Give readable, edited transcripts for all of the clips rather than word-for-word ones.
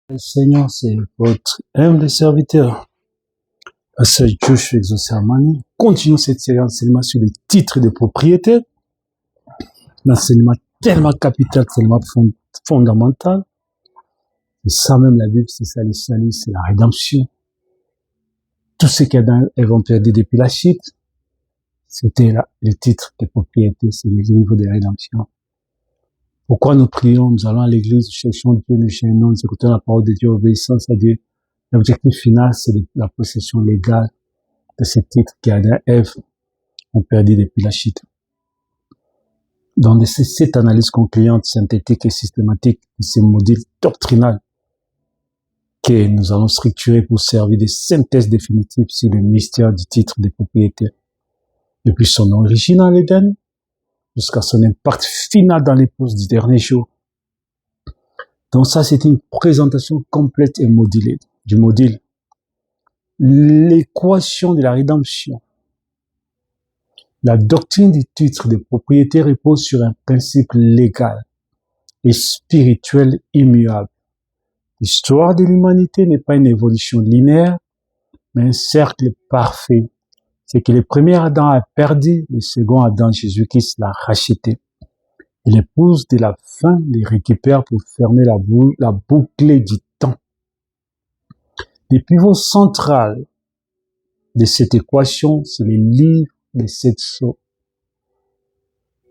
Le Seigneur, c'est votre humble serviteur. Pasteur Joshua Exaucé-Amani. Continuons cette série d'enseignements sur les titres de propriété. L'enseignement tellement capital, tellement fondamental. C'est ça même la Bible, c'est ça le salut, c'est la rédemption. Tout ce qu'il y a dans Ève ont perdu depuis la chute, c'était là, les titres de propriété, c'est les livres de rédemption. Pourquoi nous prions, nous allons à l'église, nous cherchons Dieu, nous gênons, nous écoutons la parole de Dieu, obéissance à Dieu. L'objectif final, c'est la possession légale de ces titres qu'Adam et Ève ont perdu depuis la chute. Dans cette analyse concluante, synthétique et systématique de ces modules doctrinaux que nous allons structurer pour servir de synthèse définitive sur le mystère du titre de propriété. Depuis son origine en Éden, jusqu'à son impact final dans l'épouse du dernier jour. Donc ça, c'est une présentation complète et modulée du module. L'équation de la rédemption. La doctrine du titre de propriété repose sur un principe légal et spirituel immuable. L'histoire de l'humanité n'est pas une évolution linéaire, mais un cercle parfait. C'est que le premier Adam a perdu, le second Adam, Jésus-Christ, l'a racheté. Et l'épouse de la fin les récupère pour fermer la boucle du temps. Le pivot central de cette équation, c'est le livre des 7 sceaux.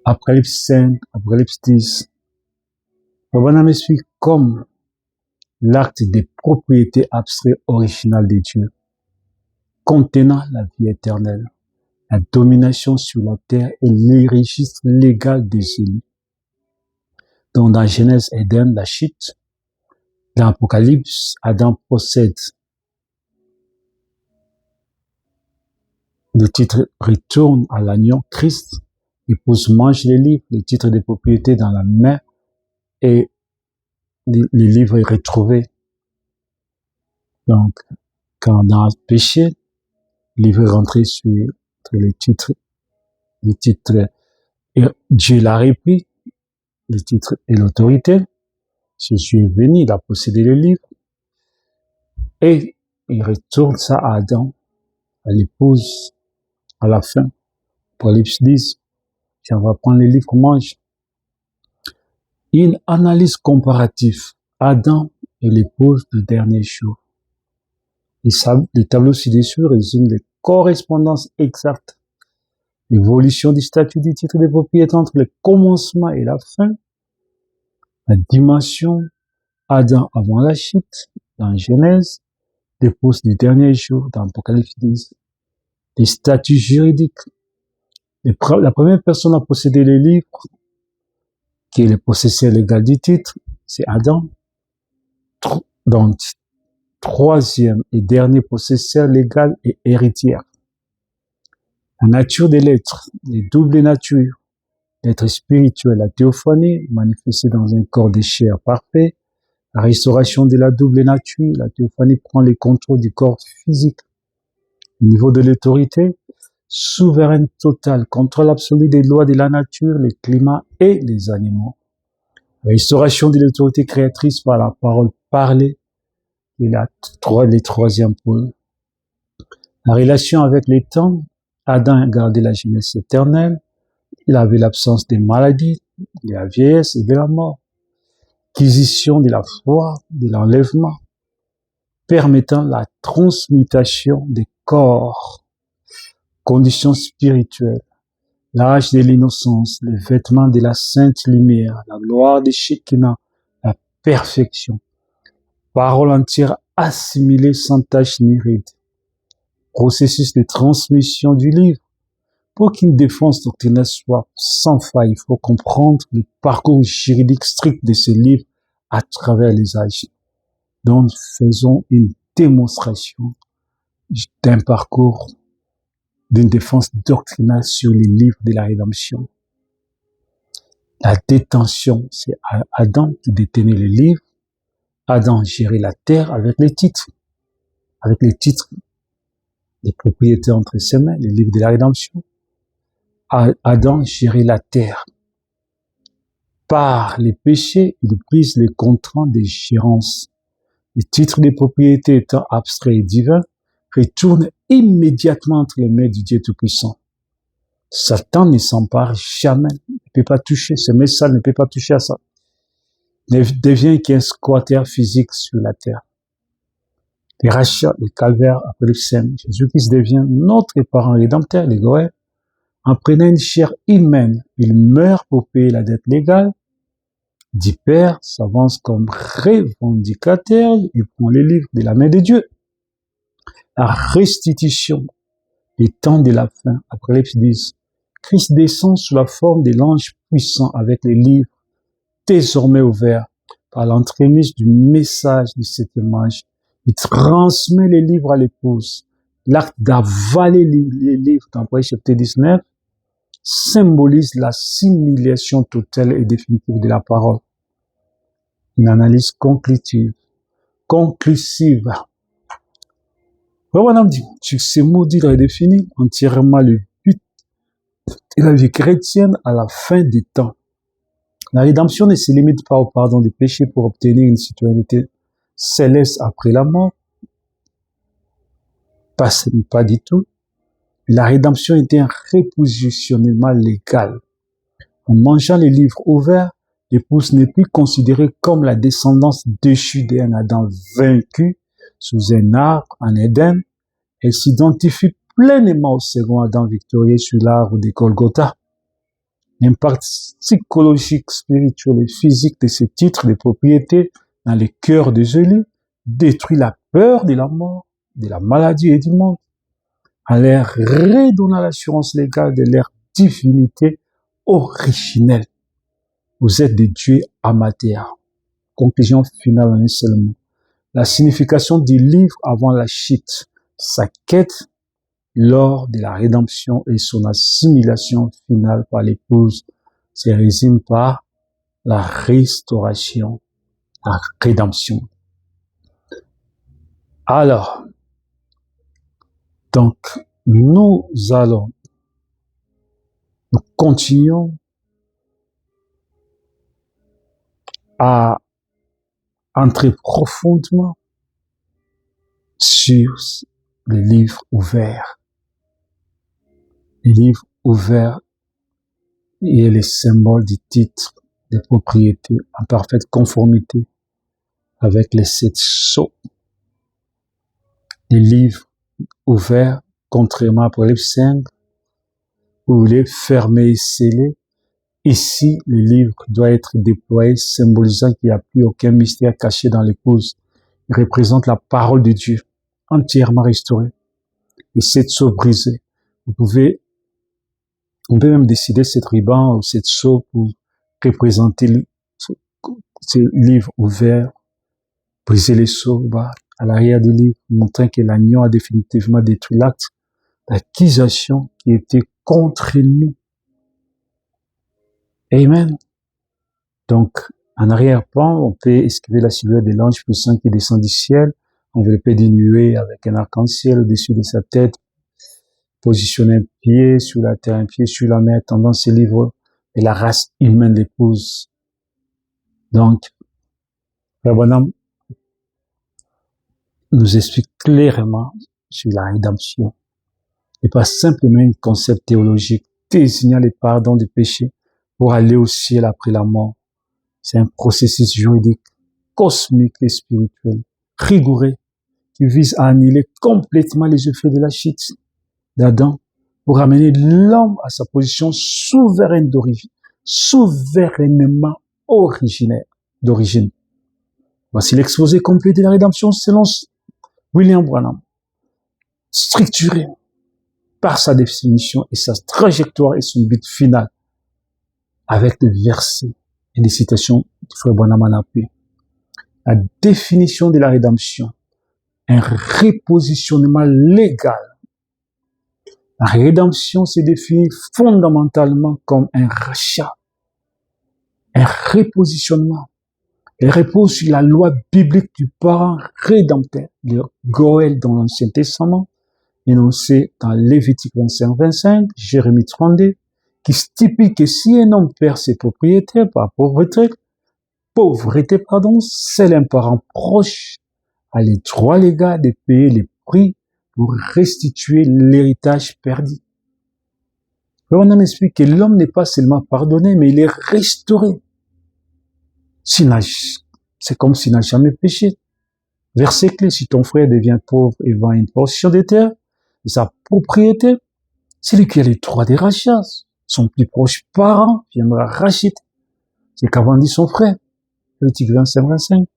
Apocalypse 5, Apocalypse 10. Abraham explique comme l'acte de propriété abstrait original de Dieu, contenant la vie éternelle, la domination sur la terre et le registre légal des élus. Donc dans Genèse, Éden, la chute. Dans l'Apocalypse, Adam possède le titre retourne à l'agneau Christ. L'épouse mange les livres, le titre de propriété dans la main et le livre est retrouvé. Donc, quand on a péché, le livre est rentré sur le titre, et Dieu l'a repris, le titre et l'autorité. Jésus est venu, il a possédé le livre et il retourne ça à Adam, à l'épouse, à la fin. Apocalypse 10, on va prendre les livres, mange. Une analyse comparative, Adam et l'épouse du dernier jour. Le tableau ci-dessus résume les correspondances exactes. L'évolution du statut du titre de propriété entre le commencement et la fin. La dimension Adam avant la chute dans Genèse. L'épouse du dernier jour dans Apocalypse 10. Les statuts juridiques. La première personne à posséder les livres, qui est le possesseur légal du titre, c'est Adam. Donc, troisième et dernier possesseur légal et héritière. La nature de l'être, les doubles natures, l'être spirituel, la théophanie, manifestée dans un corps de chair parfait, la restauration de la double nature, la théophanie prend les contrôles du corps physique. Au niveau de l'autorité, souveraine totale, contrôle absolu des lois de la nature, le climat et les animaux. La restauration de l'autorité créatrice par la parole parlée et les troisième pôle. La relation avec les temps, Adam a gardé la jeunesse éternelle, il avait l'absence des maladies, de la vieillesse et de la mort. Acquisition de la foi, de l'enlèvement, permettant la transmutation des corps. Conditions spirituelles, l'âge de l'innocence, le vêtement de la sainte lumière, la gloire de Shekinah, la perfection. Parole entière assimilée sans tache ni ride. Processus de transmission du livre. Pour qu'une défense doctrinale soit sans faille, il faut comprendre le parcours juridique strict de ce livre à travers les âges. Donc, faisons une démonstration d'un parcours d'une défense doctrinale sur les livres de la rédemption. La détention, c'est Adam qui détenait les livres. Adam gérait la terre avec les titres des propriétés entre ses mains, les livres de la rédemption. Adam gérait la terre. Par les péchés, il brise les contrats de gérance. le titre de propriété étant abstrait et divin, retourne immédiatement entre les mains du Dieu Tout-Puissant. Satan ne s'empare jamais, ne peut pas toucher, ce message ne peut pas toucher à ça. Il devient qu'un squatter physique sur la terre. Les rachats, les calvaires, après le Saint, Jésus-Christ devient notre parent rédempteur, les Goël. En prenant une chair humaine, il meurt pour payer la dette légale. Dit Père, s'avance comme revendicateur, il prend les livres de la main de Dieu. La restitution, les temps de la fin, Apocalypse 10. Christ descend sous la forme de l'ange puissant avec les livres désormais ouverts par l'entremise du message de cette image. Il transmet les livres à l'épouse. L'acte d'avaler les livres dans Apocalypse chapitre 19 symbolise la simulation totale et définitive de la parole. Une analyse conclusive. Voilà, on dit, ce mot dit redéfinit entièrement le but de la vie chrétienne à la fin des temps. La rédemption ne se limite pas au pardon des péchés pour obtenir une citoyenneté céleste après la mort. Pas du tout. La rédemption était un repositionnement légal. En mangeant les livres ouverts, l'épouse n'est plus considérée comme la descendance déchue d'un Adam vaincu sous un arbre en Éden. Elle s'identifie pleinement au second Adam victorieux sur l'arbre de Golgotha. L'impact psychologique, spirituel et physique de ces titres de propriété dans les cœurs des élus détruit la peur de la mort, de la maladie et du monde, en leur redonnant l'assurance légale de leur divinité originelle. Vous êtes des dieux amateurs. Conclusion finale en un seul mot. La signification du livre avant la chute, sa quête lors de la rédemption et son assimilation finale par l'épouse se résume par la restauration, la rédemption. Alors, donc, nous continuons à entrer profondément sur le livre ouvert. Le livre ouvert est le symbole du titre de propriété en parfaite conformité avec les 7 sceaux. Le livre ouvert, contrairement à Apocalypse 5, où il est fermé et scellé. Ici, le livre doit être déployé, symbolisant qu'il n'y a plus aucun mystère caché dans l'épouse. Il représente la parole de Dieu, entièrement restaurée. Et 7 sceaux brisés. On peut même décider cette ruban ou cette sceau pour représenter ce livre ouvert, briser les sceaux à l'arrière du livre, montrant que l'agneau a définitivement détruit l'acte d'accusation qui était contre nous. Amen. Donc, en arrière-plan, on peut esquiver la silhouette de l'ange puissant qui descend du ciel, enveloppé d'une nuée avec un arc-en-ciel au-dessus de sa tête, positionner un pied sur la terre, un pied sur la mer, tendant ses livres et la race humaine l'épouse. Donc, Frère Branham nous explique clairement sur la rédemption. Et pas simplement un concept théologique désignant le pardon du péché pour aller au ciel après la mort. C'est un processus juridique, cosmique et spirituel, rigoureux, qui vise à annuler complètement les effets de la chute d'Adam pour ramener l'homme à sa position souveraine d'origine, souverainement d'origine. Voici l'exposé complet de la rédemption selon William Branham, structuré par sa définition et sa trajectoire et son but final, avec des versets et des citations du frère Branham en appui. La définition de la rédemption, un repositionnement légal. La rédemption se définit fondamentalement comme un rachat, un repositionnement. Elle repose sur la loi biblique du parent rédempteur, le Goël dans l'Ancien Testament, énoncé dans Lévitique 25, Jérémie 32, qui stipule que si un homme perd ses propriétés par pauvreté, c'est un parent proche a les droits légaux de payer les prix pour restituer l'héritage perdu. On en explique que l'homme n'est pas seulement pardonné, mais il est restauré. C'est comme s'il n'a jamais péché. Verset clé, si ton frère devient pauvre et vend une portion de terre, de sa propriété, c'est lui qui a les droits des rachats. Son plus proche parent viendra racheter. C'est qu'avant dit son frère. Lévitique 25.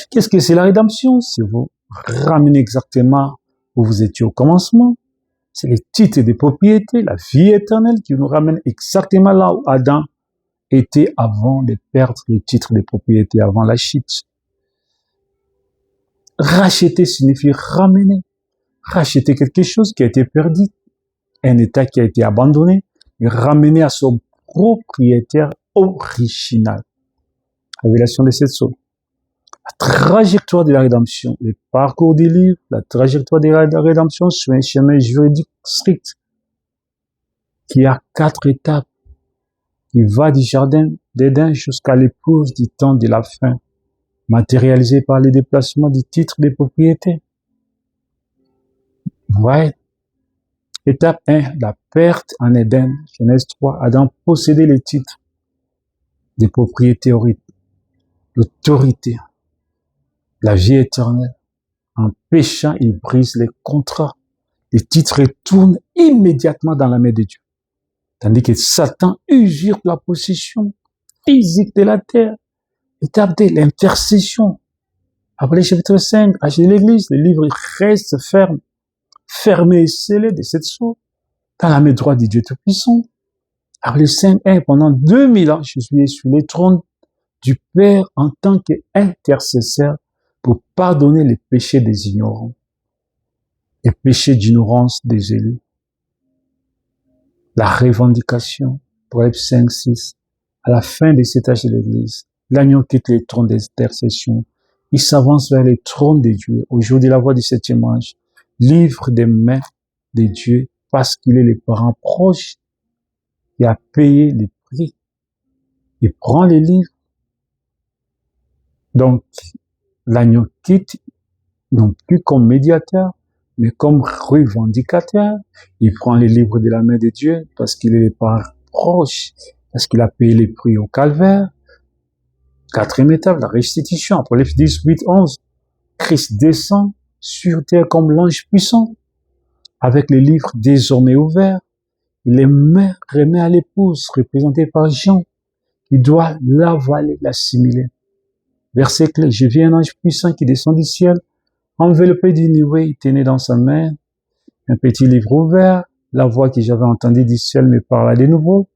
Qu'est-ce que c'est la rédemption? C'est vous ramener exactement où vous étiez au commencement. C'est les titres de propriété, la vie éternelle qui nous ramène exactement là où Adam était avant de perdre les titres de propriété, avant la chute. Racheter signifie ramener. Racheter quelque chose qui a été perdu, un état qui a été abandonné, et ramener à son propriétaire original. Révélation de cette source. La trajectoire de la rédemption, le parcours des livres, la trajectoire de la rédemption sur un chemin juridique strict qui a 4 étapes, qui va du jardin d'Éden jusqu'à l'épouse du temps de la fin, matérialisée par le déplacement du titre de propriété. Ouais. Étape 1, la perte en Éden, Genèse 3, Adam possédait les titres de propriété, l'autorité, la vie éternelle. En péchant, il brise les contrats. Les titres retournent immédiatement dans la main de Dieu. Tandis que Satan usurpe la possession physique de la terre. Étape 2, l'intercession. Après le chapitre 5, âge de l'Église, le livre reste fermé et scellé de cette sorte, dans la main droite du Dieu Tout-Puissant. Après le 5.1, pendant 2000 ans, Jésus est sur le trône du Père en tant qu'intercesseur pour pardonner les péchés des ignorants, les péchés d'ignorance des élus. La revendication, Proverbe 5.6, à la fin de cet âge de l'Église, l'agneau quitte le trône d'intercession. Il s'avance vers le trône de Dieu. Au jour de la voix du 7e ange, livre des mains de Dieu parce qu'il est le parent proche qui a payé les prix. Il prend les livres. Donc, l'agneau quitte non plus comme médiateur, mais comme revendicateur. Il prend les livres de la main de Dieu parce qu'il est le parent proche, parce qu'il a payé les prix au calvaire. 4e étape, la restitution. Apocalypse 18:11. Christ descend sur terre comme l'ange puissant, avec les livres désormais ouverts. Il les remet à l'épouse, représentée par Jean, qui doit l'avaler, l'assimiler. Verset clé, je vis un ange puissant qui descend du ciel, enveloppé d'une nuée, il tenait dans sa main un petit livre ouvert. La voix que j'avais entendue du ciel me parla de nouveau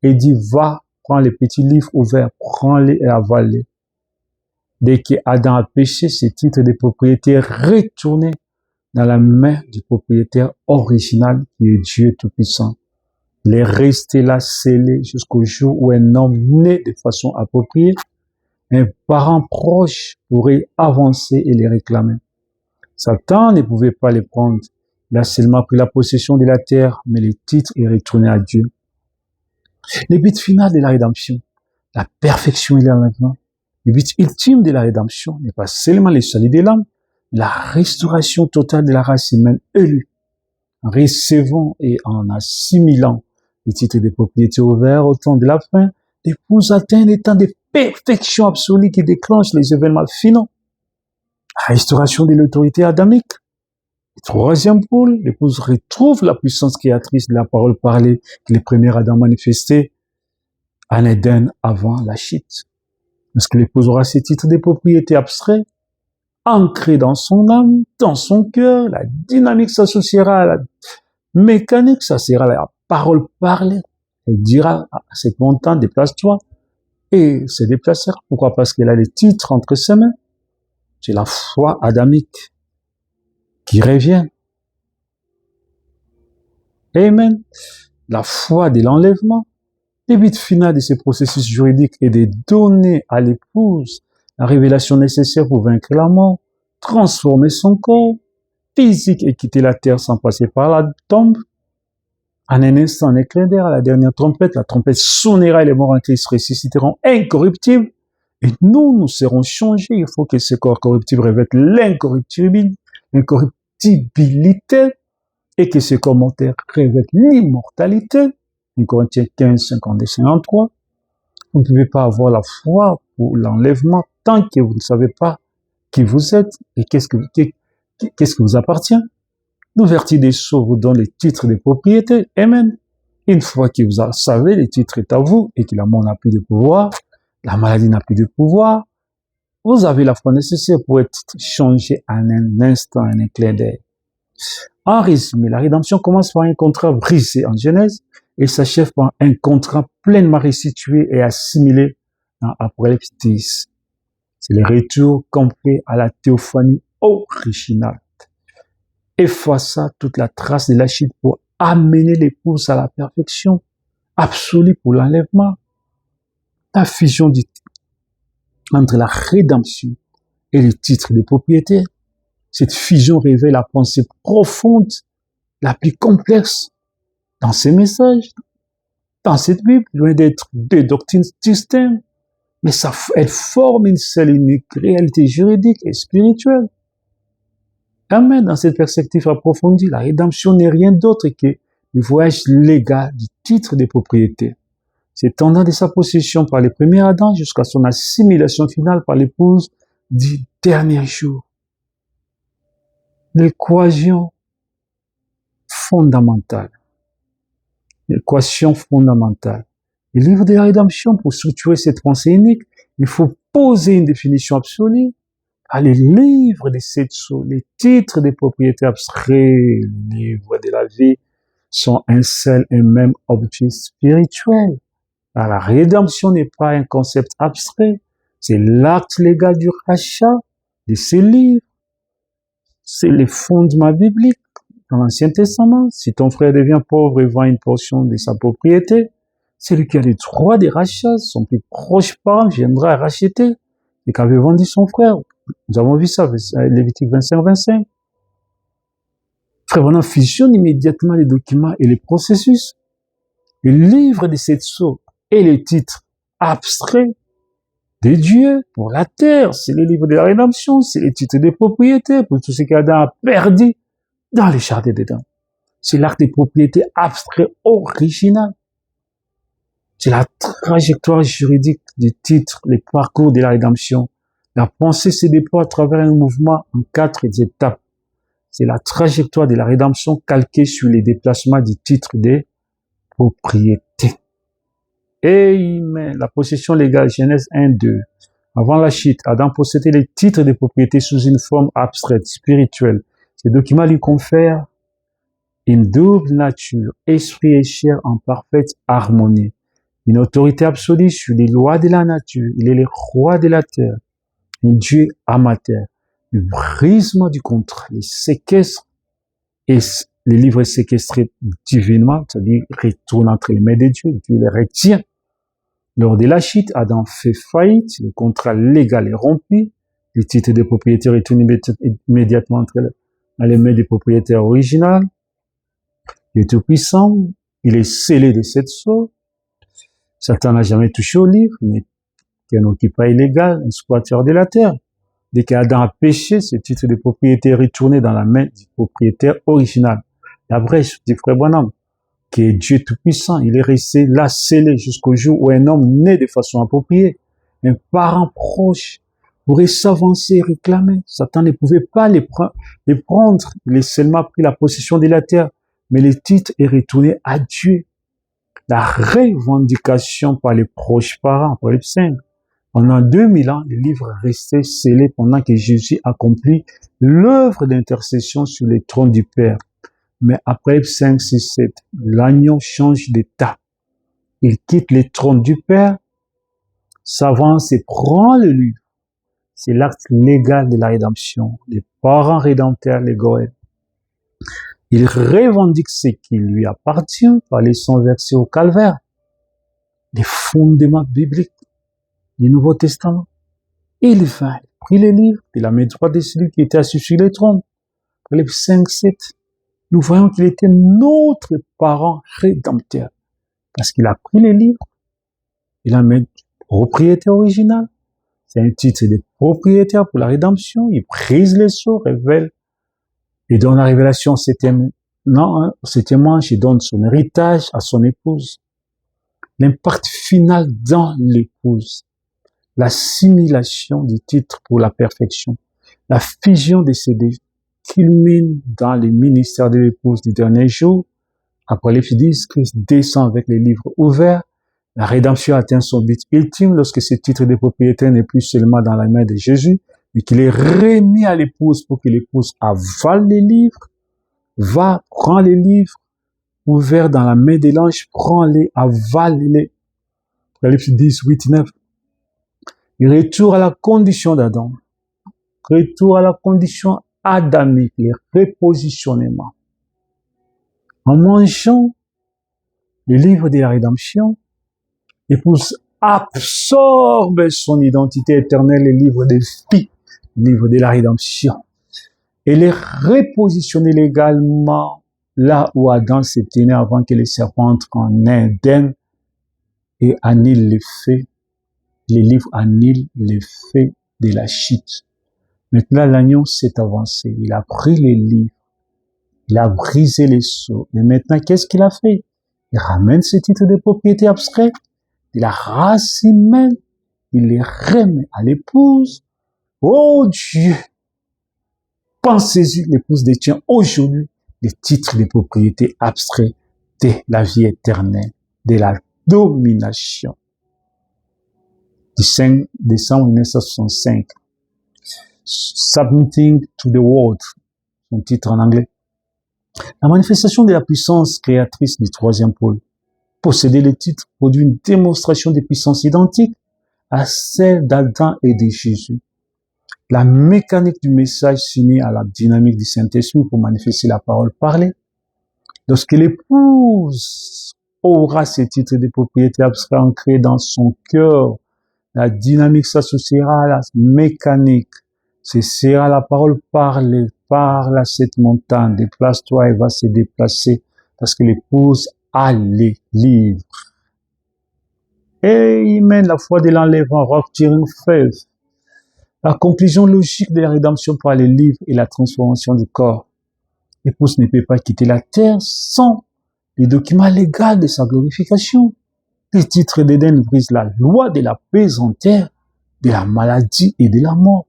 et dit, va, prends les petits livres ouverts, prends-les et avale-les. Dès que Adam a péché, ses titres de propriété retournaient dans la main du propriétaire original qui est Dieu Tout-Puissant. Il est resté là scellé jusqu'au jour où un homme né de façon appropriée, un parent proche pourrait avancer et les réclamer. Satan ne pouvait pas les prendre. Il a seulement pris la possession de la terre, mais les titres est retourné à Dieu. Le but final de la rédemption, la perfection et l'enlèvement. Le but ultime de la rédemption n'est pas seulement le salut de l'âme, la restauration totale de la race humaine élue. En recevant et en assimilant les titres de propriété ouverts au temps de la fin, l'épouse atteint un état de perfection absolue qui déclenche les événements finaux. La restauration de l'autorité adamique. Le 3e pôle, l'épouse retrouve la puissance créatrice de la parole parlée que les premiers Adam manifestaient en Éden avant la chute. Lorsque l'épouse aura ces titres de propriété abstraits, ancrés dans son âme, dans son cœur, la dynamique s'associera à la mécanique, ça sera la parole parlée. Elle dira à cette montagne, déplace-toi, et se déplacera. Pourquoi? Parce qu'elle a les titres entre ses mains. C'est la foi adamique qui revient. Amen. La foi de l'enlèvement. Le but final de ce processus juridique est de donner à l'épouse la révélation nécessaire pour vaincre la mort, transformer son corps physique et quitter la terre sans passer par la tombe. En un instant, un éclair d'air, à la dernière trompette, la trompette sonnera et les morts en Christ ressusciteront incorruptibles Et nous serons changés. Il faut que ce corps corruptible revête l'incorruptibilité et que ce corps mortel revête l'immortalité. 1 Corinthiens 15, 52, 53. Vous ne pouvez pas avoir la foi pour l'enlèvement tant que vous ne savez pas qui vous êtes et qu'est-ce que vous appartient. L'ouverture des sceaux vous donne les titres de propriété. Amen. Une fois que vous savez, le titre est à vous et que la mort n'a plus de pouvoir, la maladie n'a plus de pouvoir, vous avez la foi nécessaire pour être changé en un instant, en un clin d'œil. En résumé, la rédemption commence par un contrat brisé en Genèse et s'achève par un contrat pleinement restitué et assimilé dans Apocalypse 10. C'est le retour complet à la théophanie originale. Effaça toute la trace de la chute pour amener l'épouse à la perfection absolue pour l'enlèvement. La fusion entre la rédemption et le titre de propriété. Cette fusion révèle la pensée profonde, la plus complexe dans ces messages, dans cette Bible, loin d'être deux doctrines distinctes, mais elle forme une seule et unique réalité juridique et spirituelle. Amen. Dans cette perspective approfondie, la rédemption n'est rien d'autre que le voyage légal du titre de propriété. S'étendant de sa possession par le premier Adam jusqu'à son assimilation finale par l'épouse du dernier jour. L'équation fondamentale. L'équation fondamentale. Le livre de la rédemption, pour structurer cette pensée unique, il faut poser une définition absolue. Les livres des sept sceaux, les titres des propriétés abstraits, les livres de la vie sont un seul et même objet spirituel. La rédemption n'est pas un concept abstrait, c'est l'acte légal du rachat de ces livres. C'est les fondements bibliques dans l'Ancien Testament. Si ton frère devient pauvre et vend une portion de sa propriété, celui qui a le droit de rachat, son plus proche parent viendra racheter ce qu'avait vendu son frère. Nous avons vu ça, Lévitique 25, 25. Frère, on fusionne immédiatement les documents et les processus. Le livre de sept sceaux et le titre abstrait de Dieu pour la terre, c'est le livre de la rédemption, c'est le titre de propriété pour tout ce qu'Adam a perdu dans les jardins d'Éden. C'est l'acte de propriété abstrait original. C'est la trajectoire juridique du titre, le parcours de la rédemption. La pensée se déploie à travers un mouvement en 4 étapes. C'est la trajectoire de la rédemption calquée sur les déplacements du titre de propriété. Amen. La possession légale, Genèse 1, 2. Avant la chute, Adam possédait les titres de propriété sous une forme abstraite, spirituelle. Ces documents lui confèrent une double nature, esprit et chair en parfaite harmonie. Une autorité absolue sur les lois de la nature. Il est le roi de la terre. Un Dieu amateur. Le brisement du contrat, le séquestre et les livres séquestrés divinement, c'est-à-dire retourne entre les mains de Dieu, Dieu les retient. Lors de la chute, Adam fait faillite, le contrat légal est rompu, le titre de propriété retourne immédiatement entre les mains des propriétaires originaux. Il est tout puissant, il est scellé de cette sorte. Satan n'a jamais touché au livre, il n'est qu'un occupant illégal, un squatteur de la terre. Dès qu'Adam a péché, ce titre de propriété est retourné dans la main du propriétaire original. La brèche du frère Branham, qui est Dieu tout-puissant, il est resté là scellé jusqu'au jour où un homme né de façon appropriée, un parent proche, pourrait s'avancer et réclamer. Satan ne pouvait pas les prendre, il a seulement pris la possession de la terre, mais le titre est retourné à Dieu. La revendication par les proches parents, par les saints. Pendant 2000 ans, le livre restait scellé pendant que Jésus accomplit l'œuvre d'intercession sur le trône du Père. Mais après 5, 6, 7, l'agneau change d'état. Il quitte le trône du Père, s'avance et prend le livre. C'est l'acte légal de la rédemption. Les parents rédempteurs, les Goël. Il revendique ce qui lui appartient par les sons versés au calvaire. Les fondements bibliques du Nouveau Testament. Il vint, il prit les livres de la main droite de celui qui était assis sur le trône. Les 5, 7. Nous voyons qu'il était notre parent rédempteur. Parce qu'il a pris les livres, il a mis propriété originale. C'est un titre de propriétaire pour la rédemption. Il brise les sceaux, révèle et donne la révélation au septième ange et donne son héritage à son épouse. L'impact final dans l'épouse. L'assimilation du titre pour la perfection. La fusion de ces deux culmine dans les ministères de l'épouse du dernier jour. Apocalypse 10, Christ descend avec les livres ouverts. La rédemption atteint son but ultime lorsque ce titre de propriétaire n'est plus seulement dans la main de Jésus, mais qu'il est remis à l'épouse pour que l'épouse avale les livres, prend les livres ouverts dans la main de l'ange, prend-les, avale-les. Apocalypse 10, 8, 9. Il retourne à la condition d'Adam. Retour à la condition adamique, le repositionnement. En mangeant le livre de la rédemption, l'épouse absorbe son identité éternelle, le livre des filles, le livre de la rédemption. Elle est repositionnée légalement là où Adam s'est tenu avant que les serpents entrent en Éden et annulent l'effet. Les livres annulent l'effet de la chute. Maintenant, l'agneau s'est avancé. Il a pris les livres. Il a brisé les sceaux. Et maintenant, qu'est-ce qu'il a fait? Il ramène ce titre de propriété abstrait de la race humaine. Il les remet à l'épouse. Oh Dieu! Pensez-y, l'épouse détient aujourd'hui les titres de propriété abstrait de la vie éternelle, de la domination. Du 5 décembre 1965. Submitting to the World, son titre en anglais. La manifestation de la puissance créatrice du troisième pôle. Posséder le titre produit une démonstration de puissance identique à celle d'Adam et de Jésus. La mécanique du message s'unit à la dynamique du Saint-Esprit pour manifester la parole parlée. Lorsque l'épouse aura ces titres de propriété abstrait ancrés dans son cœur, la dynamique s'associera à la mécanique. Ce sera la parole parlée. Parle à cette montagne, déplace-toi et va se déplacer parce que l'épouse a les livres. Amen. La foi de l'enlèvement, rock tearing faith. La conclusion logique de la rédemption par les livres et la transformation du corps. L'épouse ne peut pas quitter la terre sans les documents légaux de sa glorification. Les titres d'Éden brisent la loi de la pesanteur, de la maladie et de la mort.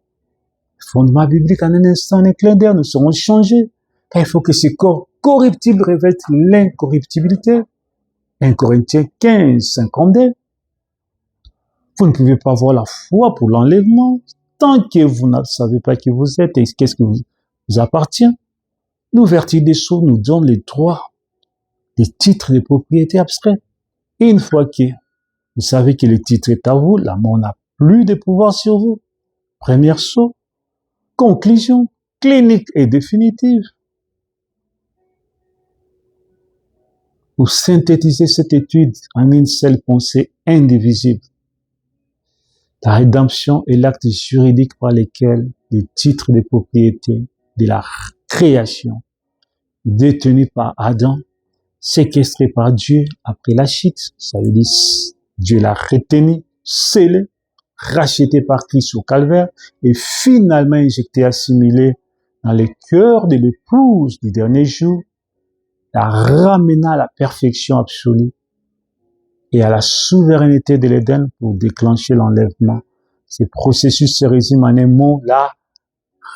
Fondement biblique en un instant, en un clin d'œil, nous serons changés. Car il faut que ce corps corruptible revête l'incorruptibilité. 1 Corinthiens 15, 52. Vous ne pouvez pas avoir la foi pour l'enlèvement tant que vous ne savez pas qui vous êtes et qu'est-ce qui vous appartient. L'ouverture des sceaux nous donne les droits, les titres de propriété abstraits. Et une fois que vous savez que le titre est à vous, la mort n'a plus de pouvoir sur vous. Premier sceau. Conclusion clinique et définitive. Pour synthétiser cette étude en une seule pensée indivisible, la rédemption est l'acte juridique par lequel les titres de propriété de la création, détenus par Adam, séquestrés par Dieu après la chute, ça veut dire Dieu l'a retenu, scellé, racheté par Christ au calvaire et finalement injecté, assimilé dans le cœur de l'épouse du dernier jour, la ramenant à la perfection absolue et à la souveraineté de l'Éden pour déclencher l'enlèvement. Ce processus se résume en un mot, la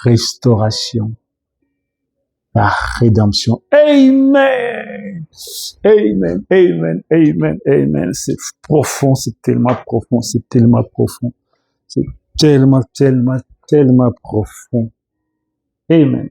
restauration, la rédemption. Amen! Amen, amen, amen, amen. C'est profond, c'est tellement profond, c'est tellement profond. C'est tellement, tellement, tellement profond. Amen.